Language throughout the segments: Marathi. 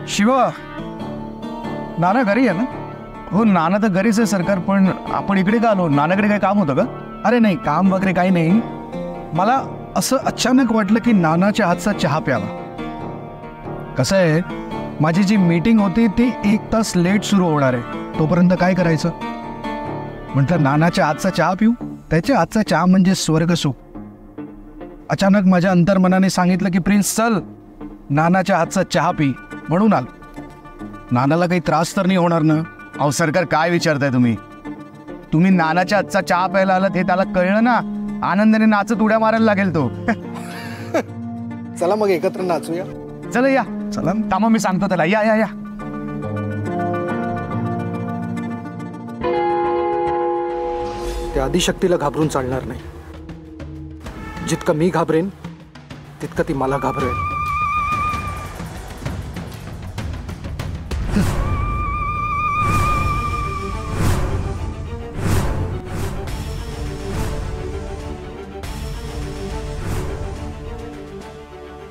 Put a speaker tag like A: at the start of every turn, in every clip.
A: शिवा, नाना घरी आहे ना? हो, नाना तर घरीच आहे सरकार, पण आपण इकडे का आलो? नानाकडे काही काम होतं का? अरे नाही, काम वगैरे काही नाही. मला असं अचानक वाटलं की नानाच्या हातचा चहा प्यावा. कसं आहे, माझी जी मीटिंग होती ती 1 तास लेट सुरू होणार आहे. तोपर्यंत काय करायचं? म्हटलं नानाच्या हातचा चहा पिऊ. त्याच्या हातचा चहा म्हणजे स्वर्ग सुख. अचानक माझ्या अंतर्मनाने सांगितलं की प्रिन्स चल, नानाच्या हातचा चहा पी. म्हणून आलो. नानाला काही त्रास तर नाही होणार ना?
B: अहो सरकार, काय विचारताय तुम्ही? तुम्ही नानाच्या हातचा चहा प्यायला आलात हे त्याला कळलं ना, आनंदाने नाचत उड्या मारायला लागेल तो.
A: चला मग एकत्र नाचूया.
B: चला या.
A: चला
B: थांबा, मी सांगतो त्याला. या या या.
A: त्या आदिशक्तीला घाबरून चालणार नाही. जितकं मी घाबरेन तितकं ती मला घाबरेल.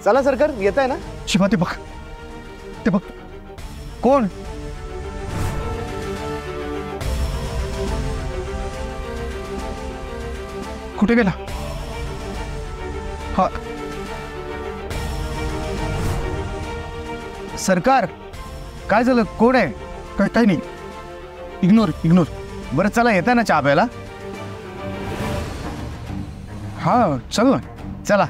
B: चला सरकार, येत आहे ना?
A: शिवा, ते बघ, ते बघ. कोण? कुठे गेला? हा
B: सरकार, काय झालं? कोण आहे?
A: काही नाही. Ignore ignore.
B: बरं चला, येत आहे ना चहा प्यायला?
A: हा चल ना.
B: चला.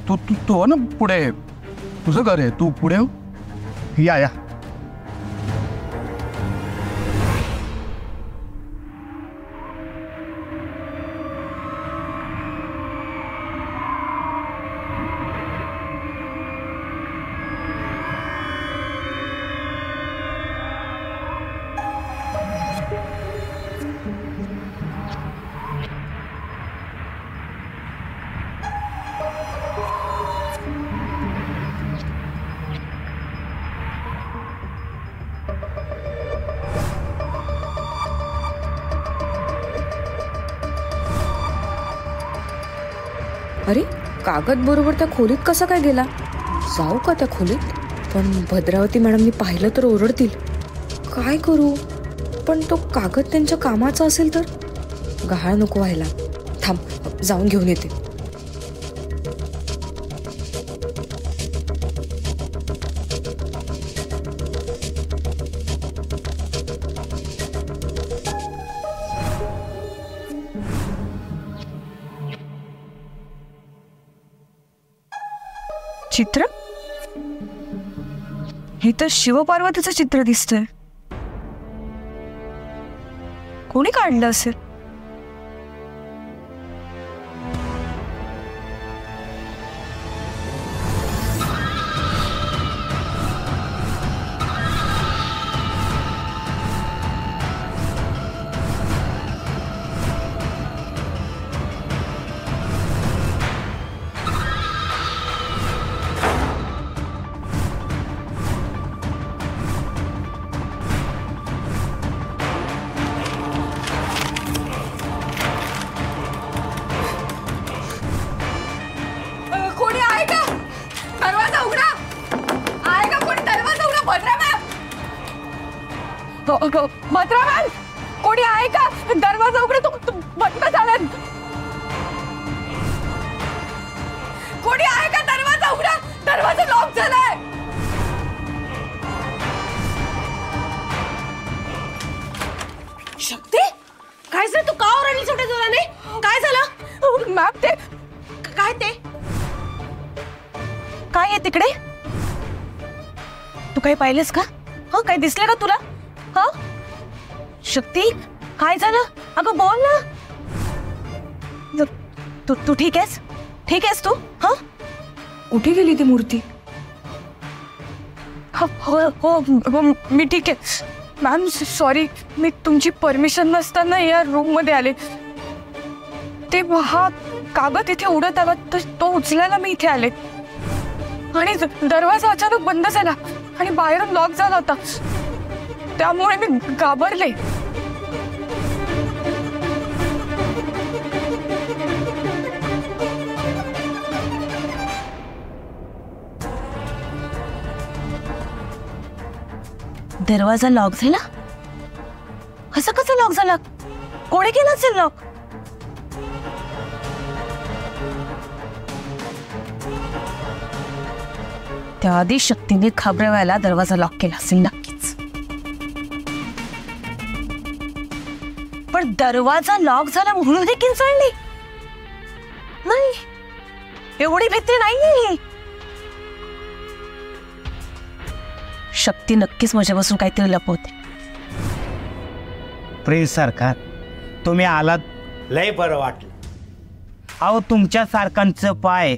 A: तू तू तू हो ना पुढे. तुझं घर आहे, तू पुढे हो.
B: या या.
C: अरे, कागद बरोबर त्या खोलीत कसा काय गेला? जाऊ का त्या खोलीत? पण भद्रावती मॅडमनी पाहिलं तर ओरडतील. काय करू? पण तो कागद त्यांच्या कामाचा असेल तर? गहाळ नको व्हायला. थांब, जाऊन घेऊन येते.
D: चित्र? हे तर शिवपार्वतीचं चित्र दिसतंय. कोणी काढलं असेल?
E: भद्रामॅन, कोणी आहे का? दरवाजा उघडा. तू बंद झाला. कोणी आहे का? दरवाजा उघडा. दरवाजा लॉक झालाय.
F: शक्ती, काय झालं? तू का ओरडली छोट्या जोराने? काय झालं?
E: मॅम, ते
F: काय? ते
D: काय आहे तिकडे? तू काही पाहिलेस का? हा, काही दिसले का तुला? हा शक्ती, काय झालं? अगं बोल ना. तू तू ठीक आहेस? ठीक आहेस तू? हा,
C: कुठे गेली ती मूर्ती?
D: हो हो हो, मी ठीक आहे मॅम. सॉरी, मी तुमची परमिशन नसताना या रूम मध्ये आले. ते हा कागद इथे उडत आला तर तो उचलायला मी इथे आले आणि दरवाजा अचानक बंद झाला आणि बाहेरून लॉक झाला होता. त्यामुळे मी घाबरले.
F: दरवाजा लॉक झाला? असं कसं लॉक झाला? कोणी केलं असेल लॉक? त्याआधी शक्तीने घाबरवायला दरवाजा लॉक केला असेल नक्कीच. पण दरवाजा लॉक झाला म्हणून ती किंचाळली नाही. एवढी भीती नाहीये. शक्ती नक्कीच माझ्यापासून काहीतरी लपवते.
B: प्रिन्स सरकार, तुम्ही आलात
G: लय बरं वाटलं.
B: अहो तुमच्या सारखांचं पाय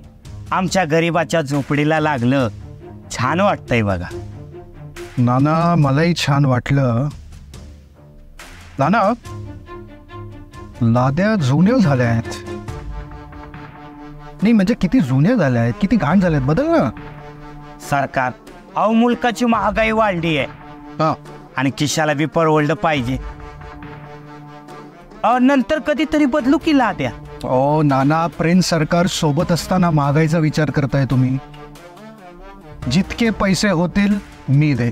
B: आमच्या गरीबाच्या झोपडीला लागलं. छान वाटतंय बघा.
A: नाना मलाही छान वाटलं. नाना, लाद्या जुन्या झाल्या आहेत. नाही म्हणजे किती जुन्या झाल्या आहेत, किती घाण झाल्या आहेत. बदल ना
B: सरकार. अहो मुलकाची महागाई वाढली आहे
A: हा.
B: आणि खिशाला बी परवडलं पाहिजे. नंतर कधीतरी बदलू की लाद्या.
A: ओ नाना, प्रिन्स सरकार सोबत असताना महागाईचा विचार करताय तुम्ही. जितके पैसे होतील मी दे.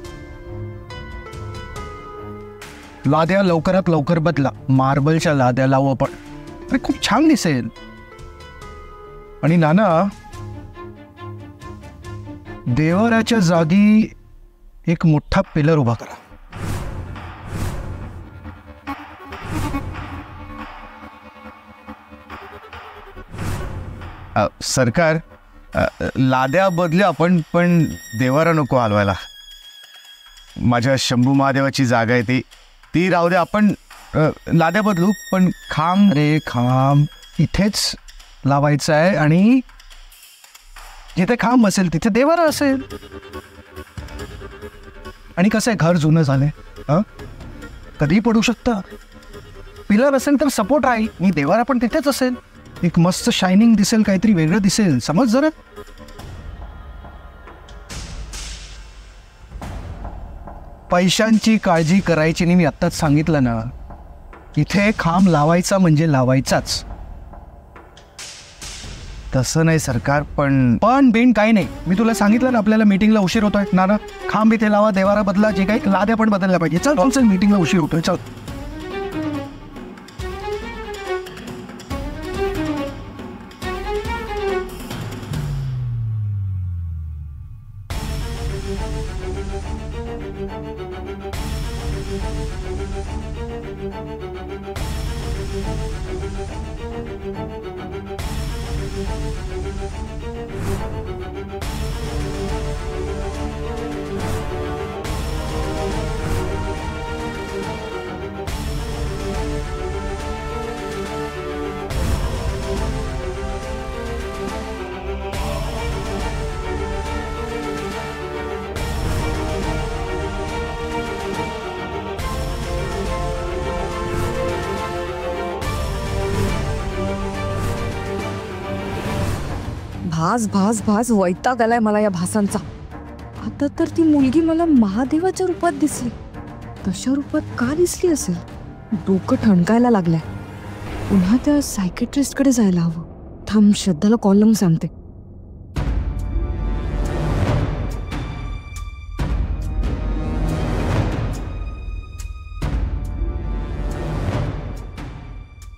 A: लाद्या लवकरात लवकर बदला. मार्बलच्या लाद्या लावू आपण. अरे खूप छान दिसेल. आणि नाना, देवाऱ्याच्या जागी एक मोठा पिलर उभा करा.
B: सरकार, लाद्या बदलू आपण, पण देवारा नको हलवायला. माझ्या शंभू महादेवाची जागा आहे ती राहू दे. आपण लाद्या बदलू, पण खांब.
A: अरे खांब इथेच लावायचा आहे आणि जिथे खांब असेल तिथे देवारा असेल. आणि कसं आहे, घर जुनं झालंय, कधीही पडू शकतं. पिलर असेल तर सपोर्ट राहील. मी देवारा पण तिथेच असेल. एक मस्त शायनिंग दिसेल, काहीतरी वेगळं दिसेल. समज जरा. पैशांची काळजी करायची नाही, मी आत्ताच सांगितलं ना. इथे खांब लावायचा म्हणजे लावायचाच.
B: तसं नाही सरकार, पण
A: बिन काही नाही. मी तुला सांगितलं ना, आपल्याला मीटिंगला उशीर होतोय. ना खांब इथे लावा, देवारा बदला, जे काही लाद्या पण बदलल्या पाहिजे. चल चल, मीटिंगला उशीर होतोय. चल.
C: भास भास भास वैताग आलाय मला या भासांचा. आता तर ती मुलगी मला महादेवाच्या रूपात दिसली. तशा रूपात का दिसली असेल? डोकं ठणकायला लागलंय. पुन्हा त्या सायकेट्रिस्टकडे जायला हवं. थांब, श्रद्धाला कॉल लावून सांगते.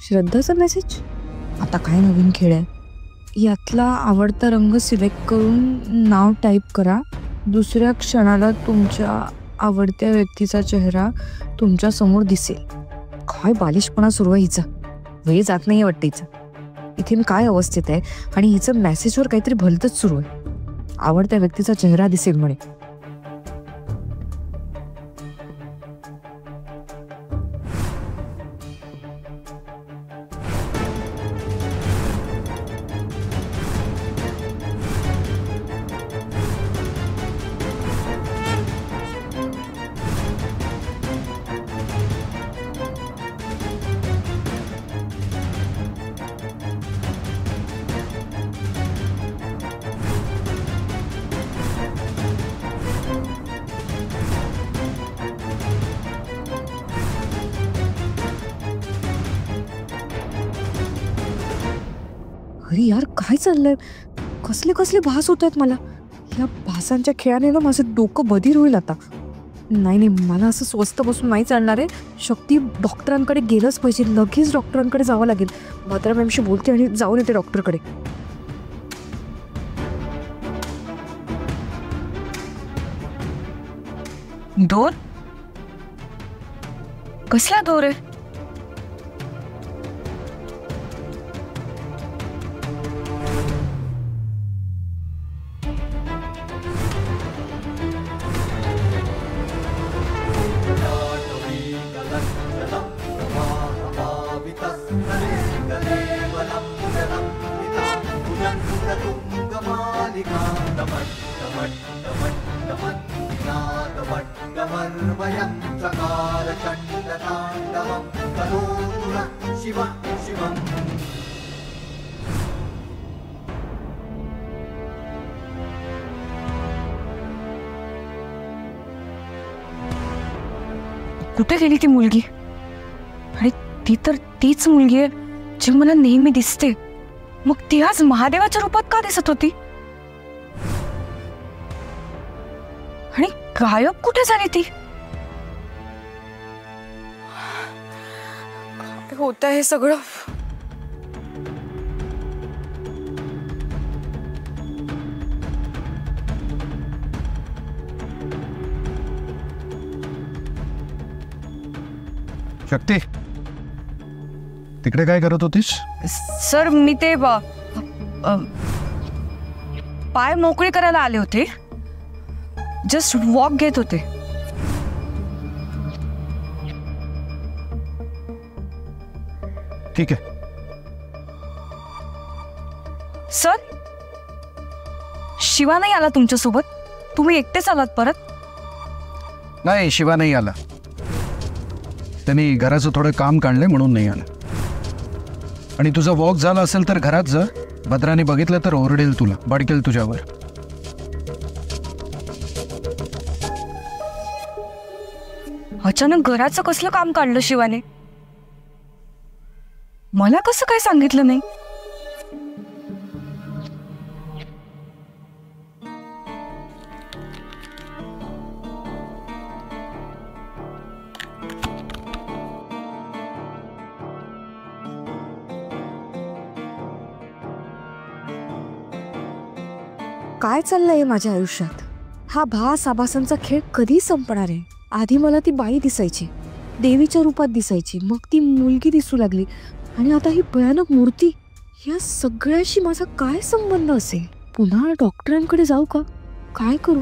C: श्रद्धाचा मेसेज. आता काय नवीन खेळ आहे? यातला आवडता रंग सिलेक्ट करून नाव टाईप करा. दुसऱ्या क्षणाला तुमच्या आवडत्या व्यक्तीचा चेहरा तुमच्या समोर दिसेल. काय बालिशपणा सुरू आहे हिचा. वेळ जात नाही वाटतं हिचा. इथे मी काय अवस्थेत आहे आणि हिचं मेसेजवर काहीतरी भलतंच सुरू आहे. आवडत्या व्यक्तीचा चेहरा दिसेल म्हणे. अरे यार, काय चाललंय? कसले कसले भास होत आहेत मला. या भासांच्या खेळाने ना माझं डोकं बधीर होईल आता. नाही नाही, मला असं स्वस्त बसून नाही चालणार आहे. शक्ती डॉक्टरांकडे गेलंच पाहिजे, लगेच डॉक्टरांकडे जावं लागेल. भद्रा मॅमशी बोलते आणि जाऊन येते डॉक्टरकडे.
D: दोर? कसला दोर आहे? कुठे गेली ती मुलगी? आणि ती तर तीच मुलगी आहे जी मला नेहमी दिसते. मग ती आज महादेवाच्या रूपात का दिसत होती? आणि गायब कुठे झाली ती?
C: होत आहे सगळं.
A: शक्ती, तिकडे काय करत होतीस?
D: सर मी ते पाय मोकळे करायला आले होते. जस्ट वॉक घेत होते.
A: ठीक आहे.
D: सर, शिवा नाही आला तुमच्यासोबत? तुम्ही एकटेच आलात परत?
A: नाही, शिवा नाही आला. त्यांनी घराचं थोडं काम काढलंय म्हणून नाही आला. आणि तुझा वॉक झाला असेल तर घरात जा. भद्राने बघितलं तर ओरडेल तुला, बडकेल तुझ्यावर.
D: अचानक घराचं कसलं काम काढलं शिवाने? मला कसं काय सांगितलं नाही?
C: काय चाललंय माझ्या आयुष्यात? हा भास आभासांचा खेळ कधी संपणार आहे? आधी मला ती बाई दिसायची, देवीच्या रूपात दिसायची, मग ती मुलगी दिसू लागली, आणि आता ही भयानक मूर्ती. या सगळ्याशी माझा काय संबंध असेल? पुन्हा डॉक्टरांकडे जाऊ का? काय करू?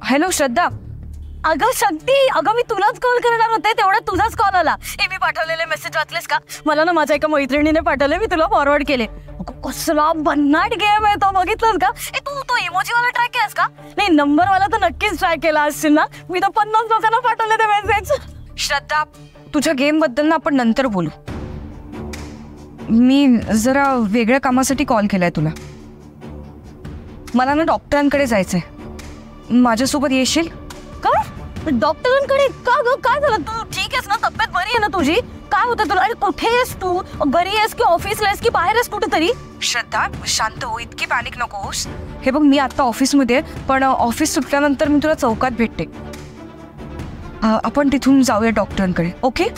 D: हॅलो श्रद्धा.
F: अगं शक्ती, अगं मी तुलाच कॉल करणार होते, तेवढ्यात तुझाच कॉल आला. मी पाठवलेले मेसेज वाचलेस का? मला ना माझ्या एका मैत्रिणीने पाठवले, मी तुला फॉरवर्ड केले. कसला भन्नाट गेम आहे तो, बघितलंस का? तू तो इमोजीवाला ट्राय केलास का? नाही, नंबरवाला तर नक्कीच ट्राय केला असशील ना. मी तर 50 लोकांना पाठवले ते मेसेज.
D: श्रद्धा, तुझ्या गेम बद्दल ना आपण नंतर बोलू. मी जरा वेगळ्या कामासाठी कॉल केलाय तुला. मला ना डॉक्टरांकडे जायचंय. माझ्यासोबत येशील
F: का? डॉक्टरांकडे का ग? काय झालं? तू ठीक आहेस ना? तब्येत बरी आहे ना तुझी? काय होतं तुला? आणि कुठे आहेस तू? घरी आहेस की ऑफिसला आहेस की बाहेर आहेस कुठेतरी?
D: श्रद्धा, शांत हो, इतकी पॅनिक नको होस. हे बघ, मी आता ऑफिसमध्ये आहे, पण ऑफिस सुटल्यानंतर मी तुला चौकात भेटते. आपण तिथून जाऊया डॉक्टरांकडे, ओके?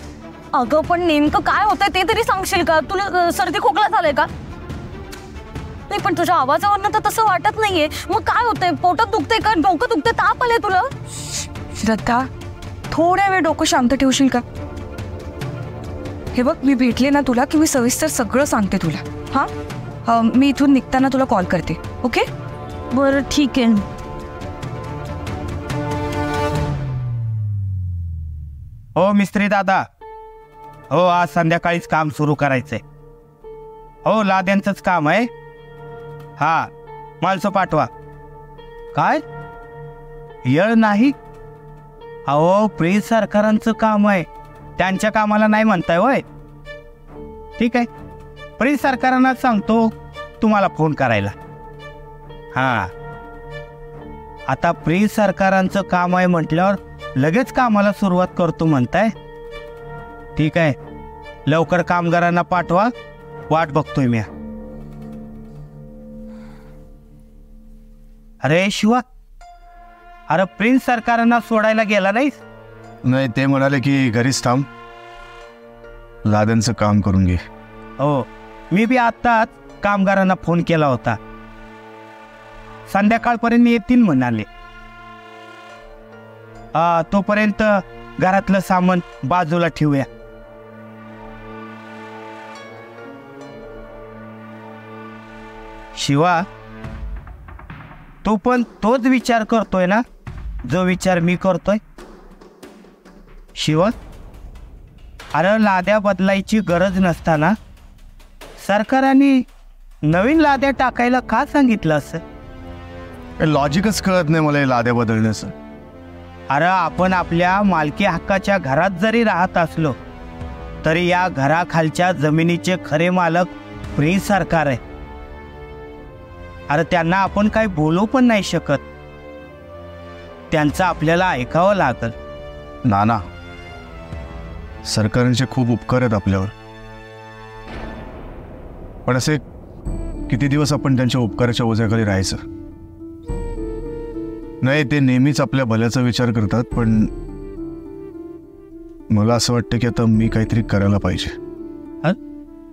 F: अगं पण नेमकं काय होतंय ते तरी सांगशील का? तुला सर्दी खोकला झालाय का? नाही, पण तुझ्या आवाजावरनं तर तसं वाटत नाहीये. मग काय होतंय? पोटात दुखतंय का? डोकं दुखतंय? ताप आलाय तुला?
D: श्रद्धा, थोड्या वेळ डोकं शांत ठेवशील का? हे बघ, मी भेटले ना तुला की मी सविस्तर सगळं सांगते तुला. हां, मी इथून निघताना तुला कॉल करते, ओके?
F: बरं, ठीक आहे.
B: हो मिस्त्री दादा, हो आज संध्याकाळीच काम सुरू करायचंय. हो, लाद्यांचंच काम आहे. हा, माणसं पाठवा. काय येळ नाही? अहो, प्री सरकारांचं काम आहे, त्यांच्या कामाला नाही म्हणताय होय? ठीक आहे, प्री सरकारांना सांगतो तुम्हाला फोन करायला. हां, आता प्री सरकारांचं काम आहे म्हटल्यावर लगेच कामाला सुरुवात करतो म्हणताय? ठीक आहे,
G: लवकर कामगारांना पाठवा, वाट बघतोय मी. अरे शिवा, अरे प्रिन्स सरकारांना सोडायला गेला नाहीस?
B: नाही, ते म्हणाले की घरीच थांब, लाद्यांचं काम करून घे.
G: हो, मी बी आत्ताच कामगारांना फोन केला होता, संध्याकाळपर्यंत येतील म्हणाले. तोपर्यंत घरातलं सामान बाजूला ठेवूया. शिवा, तू पण तोच विचार करतोय ना जो विचार मी करतोय? शिवा, अरे लाद्या बदलायची गरज नसताना सरकाराने नवीन लाद्या टाकायला का सांगितलं असं?
B: लॉजिकच कळत नाही मला हे लाद्या बदलण्याचं.
G: अरे आपण आपल्या मालकी हक्काच्या घरात जरी राहत असलो तरी या घराखालच्या जमिनीचे खरे मालक प्रिन्स सरकार आहे. अरे त्यांना आपण काही बोलू पण नाही शकत, त्यांचं आपल्याला ऐकावं लागल.
B: नाना, सरकारांचे खूप उपकार आहेत आपल्यावर, पण असे किती दिवस आपण त्यांच्या उपकाराच्या ओझ्याखाली राहायचं? नाही, ते नेहमीच आपल्या भल्याचा विचार करतात, पण मला असं वाटतं की आता मी काहीतरी करायला पाहिजे.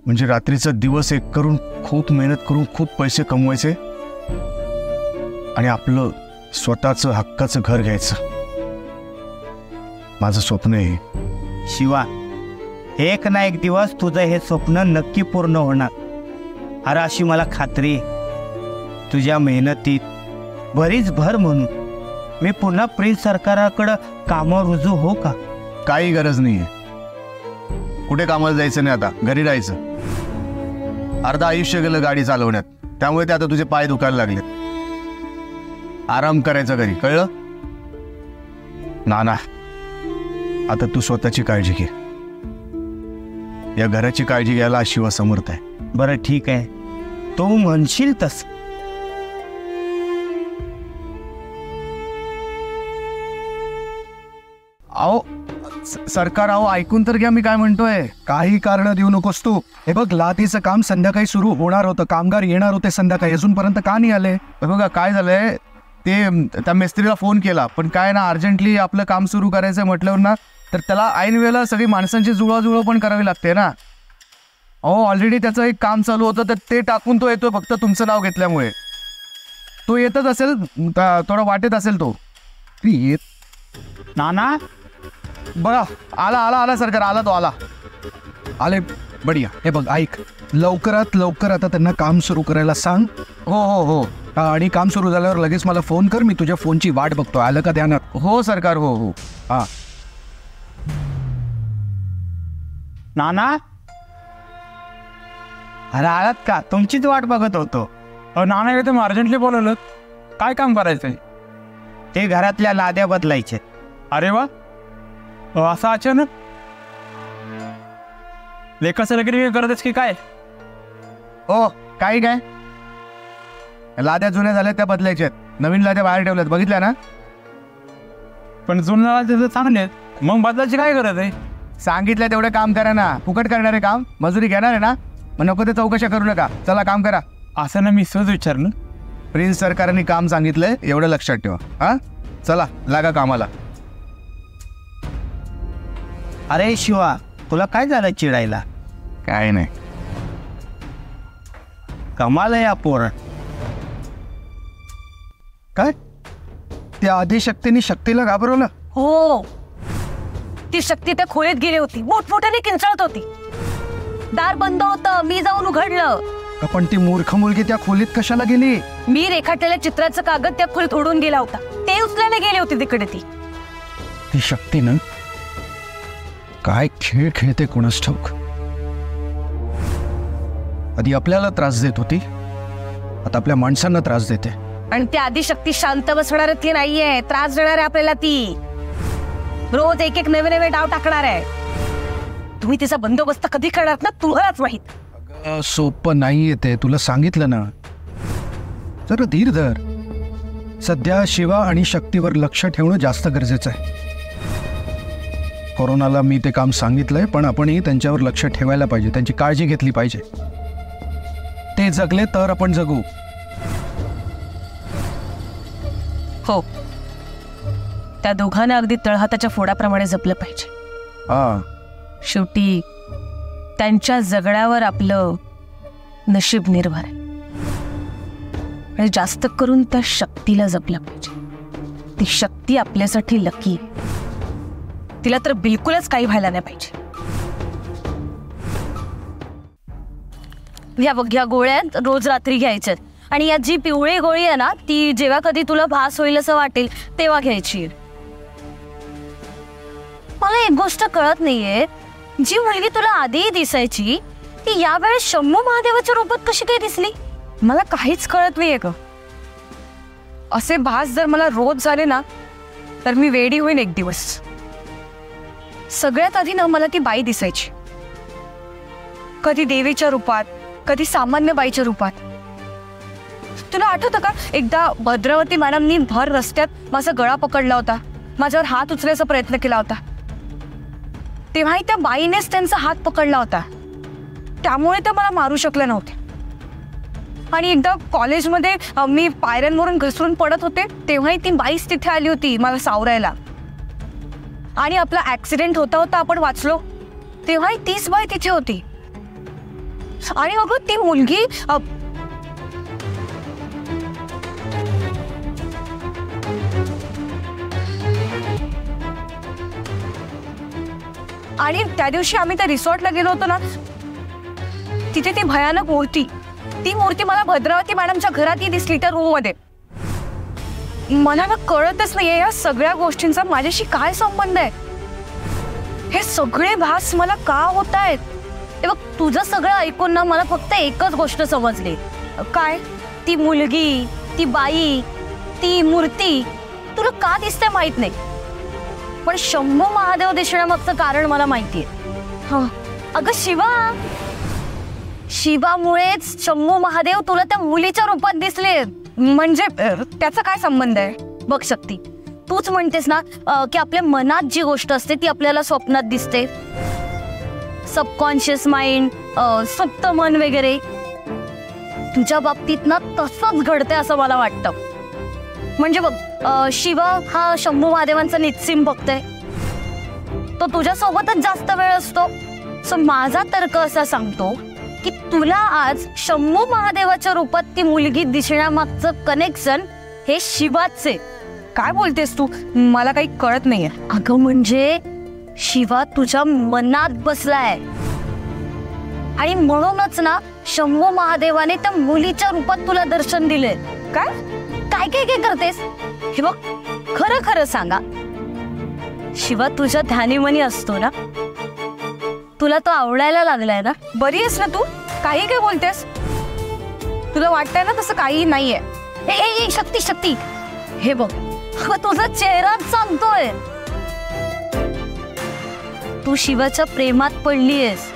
B: म्हणजे रात्रीचा दिवस एक करून खूप मेहनत करून खूप पैसे कमवायचे आणि आपलं स्वतःचं हक्काचं घर घ्यायचं. माझं स्वप्न आहे.
G: शिवा, एक ना एक दिवस तुझं हे स्वप्न नक्की पूर्ण होणार. अरे अशी मला खात्री आहे. तुझ्या मेहनतीत बरीच भर म्हणून मी पुन्हा प्रिन्स सरकाराकडं कामावर रुजू हो का?
B: काही गरज नाहीये. कुठे कामाला जायचं नाही, आता घरी राहायचं. अर्ध आयुष्य गेलं गाडी चालवण्यात, त्यामुळे ते आता तुझे पाय दुखायला लागले. आराम करायचा घरी, कळलं? नाना, आता तू स्वतःची काळजी घे. या घराची काळजी घ्यायला शिवा समर्थ आहे.
G: बरं ठीक आहे, तू म्हणशील तस.
A: अहो सरकार, अहो ऐकून तर घ्या मी काय म्हणतोय. काही कारण देऊ नकोस तू. हे बघ, लादीचं काम संध्याकाळी सुरू होणार होतं, कामगार येणार होते संध्याकाळी, अजूनपर्यंत का नाही आले?
B: बघा काय झालंय, ते त्या मिस्त्रीला फोन केला, पण काय ना अर्जंटली आपलं काम सुरू करायचं म्हटल्यावर ना, तर त्याला ऐन वेळेला सगळी माणसांची जुळवाजुळव पण करावी लागते ना. अहो ऑलरेडी त्याचं एक काम चालू होतं, तर ते टाकून तो येतोय फक्त तुमचं नाव घेतल्यामुळे. तो येतच असेल, थोडा वाटेत असेल तो येत.
G: नाना,
A: बघा आला आला आला सरकार, आला तो आला. आले, बढिया. हे बघ ऐक, लवकरात लवकर आता त्यांना काम सुरू करायला सांग.
B: हो हो हो.
A: आणि काम सुरू झाल्यावर लगेच मला फोन कर, मी तुझ्या फोनची वाट बघतो. आलं का ध्यानात?
B: हो सरकार, हो हो.
A: हा.
G: नाना, अरे आलात का? तुमचीच वाट बघत होतो.
H: नाना येते, मग अर्जंटली बोलवलं. काय काम करायचंय?
G: ते घरातल्या लाद्या बदलायचे.
H: अरे वा, असं अचानक? लेखाचं लगेच करतेस की काय?
B: हो, काही काय, लाद्या जुन्या झाल्या त्या बदलायच्यात, नवीन लाद्या बाहेर ठेवल्यात, बघितल्या ना?
H: पण जुन्या त्याचं चांगले, मग बदलायची काय गरज आहे?
B: सांगितलं तेवढं काम करा ना. फुकट करणार आहे काम, मजुरी घेणार आहे ना, मग नको ते चौकशा करू नका. चला काम करा.
H: असं ना, मी सहज विचारलं.
B: प्रिन्स सरकारने काम सांगितलंय, एवढं लक्षात ठेवा. हा, चला लागा कामाला.
G: अरे शिवा, तुला काय झालं चिडायला?
B: काय नाही.
G: कमाल आहे या पोरण.
A: काय त्या आदिशक्तीने शक्तीला घाबरवलं?
F: हो, ती शक्ती त्या खोलीत गेली होती, मोठमोठ्याने किंचाळत होती. दार बंद होतं, मी जाऊन उघडलं.
A: पण ती मूर्ख मुलगी त्या खोलीत कशाला गेली?
F: मी रेखाटलेल्या चित्राचं कागद त्या खोलीत उडून गेला होता, ते उचलायला गेली होती तिकडे.
A: ती शक्ती ना काय खेळ खेळते कोणास ठाऊक. आधी आपल्याला त्रास देत होती, आता आपल्या माणसांना त्रास देते.
F: आणि ती आदिशक्ती शांत बसणार ती नाहीये, त्रास देणार आहे आपल्याला. ती रोज एक एक नवे नवे डाव टाकणार आहे. तुम्ही तिचा बंदोबस्त कधी करणार ना, तुम्हालाच माहित.
A: सोपं नाहीये ते, तुला सांगितलं ना. जरा धीर धर. सध्या शिवा आणि शक्तीवर लक्ष ठेवणं जास्त गरजेचं आहे. कोरोनाला मी ते काम सांगितलंय, पण आपणही त्यांच्यावर लक्ष ठेवायला पाहिजे, त्यांची काळजी घेतली पाहिजे. ते जगले तर आपण जगू.
F: हो, त्या दोघांना अगदी तळहाताच्या फोडाप्रमाणे जपलं पाहिजे.
A: हा,
F: शेवटी त्यांच्या जगण्यावर आपलं नशीब निर्भर आहे. आणि जास्त करून त्या शक्तीला जपलं पाहिजे. ती शक्ती आपल्यासाठी लकी आहे. तिला तर बिलकुलच काही व्हायला नाही पाहिजे. ह्या गोळ्या रोज रात्री घ्यायच्या, आणि या जी पिवळी गोळी आहे ना, ती जेव्हा कधी तुला भास होईल असं वाटेल तेव्हा घ्यायची. मला एक गोष्ट कळत नाहीये, जी मुलगी तुला आधीही दिसायची ती यावेळेस शंभू महादेवाच्या रूपात कशी काय दिसली?
D: मला काहीच कळत नाहीये ग. असे भास जर मला रोज झाले ना तर मी वेडी होईन एक दिवस. सगळ्यात आधी ना मला ती बाई दिसायची, कधी देवीच्या रूपात, कधी सामान्य बाईच्या रूपात. तुला आठवतं का, एकदा भद्रावती मॅडमनी भर रस्त्यात माझा गळा पकडला होता, माझ्यावर हात उचलायचा प्रयत्न केला होता. तेव्हाही त्या बाईनेच त्यांचा हात पकडला होता, त्यामुळे ते मला मारू शकले नव्हते. आणि एकदा कॉलेजमध्ये मी पायऱ्यांवरून घसरून पडत होते, तेव्हाही ती बाईच तिथे आली होती मला सावरायला. आणि आपला ऍक्सिडेंट होता होता आपण वाचलो, तेव्हाही तीच बाई तिथे होती. आणि अगं ती मुलगी आणि त्या दिवशी आम्ही त्या रिसॉर्टला गेलो होतो ना, तिथे ती भयानक मूर्ती, ती मूर्ती मला भद्रावती मॅडमच्या घरातही दिसली, त्या रूम मध्ये. मला ना कळतच नाहीये या सगळ्या गोष्टींचा माझ्याशी काय संबंध आहे. हे सगळे भास मला का होत आहेत?
F: ते बघ, तुझं सगळं ऐकून ना मला फक्त एकच गोष्ट समजली.
D: काय?
F: ती मुलगी, ती बाई, ती मूर्ती तुला का दिसते माहित नाही, पण शंभू महादेव दिसण्यामागचं कारण मला माहितीये. अगं शिवामुळेच शंभू महादेव तुला त्या मुलीच्या रूपात दिसले.
D: म्हणजे त्याचा काय संबंध आहे?
F: बघ शक्ती, तूच म्हणतेस ना की आपल्या मनात जी गोष्ट असते ती आपल्याला स्वप्नात दिसते, सबकॉन्शियस माइंड, सुप्त मन वगैरे. तुझ्या बाबतीत ना तसंच घडते असं मला वाटतं. म्हणजे बघ, शिवा हा शंभू महादेवांचा निश्चिम भक्त आहे, तो तुझ्यासोबतच जास्त वेळ असतो. सो माझा तर्क असा सांगतो की तुला आज शंभू महादेवाच्या रूपात ती मुलगी दिसण्यामागचं कनेक्शन हे शिवाच आहे.
D: काय बोलतेस तू? मला काही कळत नाहीये.
F: अगं म्हणजे शिवा तुझ्या मनात बसलाय, आणि म्हणूनच ना शंभू महादेवाने त्या मुलीच्या रूपात तुला दर्शन दिले.
D: काय
F: काय काय काय करतेस? हे बघ, खरं खरं सांगा, शिवा तुझ्या ध्यानीमनी असतो ना? तुला तो आवडायला लागलाय ना?
D: बरी आहेस ना तू? काही काय बोलतेस? तुला वाटतंय ना तसं काही नाहीये.
F: ए शक्ती शक्ती, हे बघ, तुझा चेहराच सांगतोय तू शिवाच्या प्रेमात पडलीयस.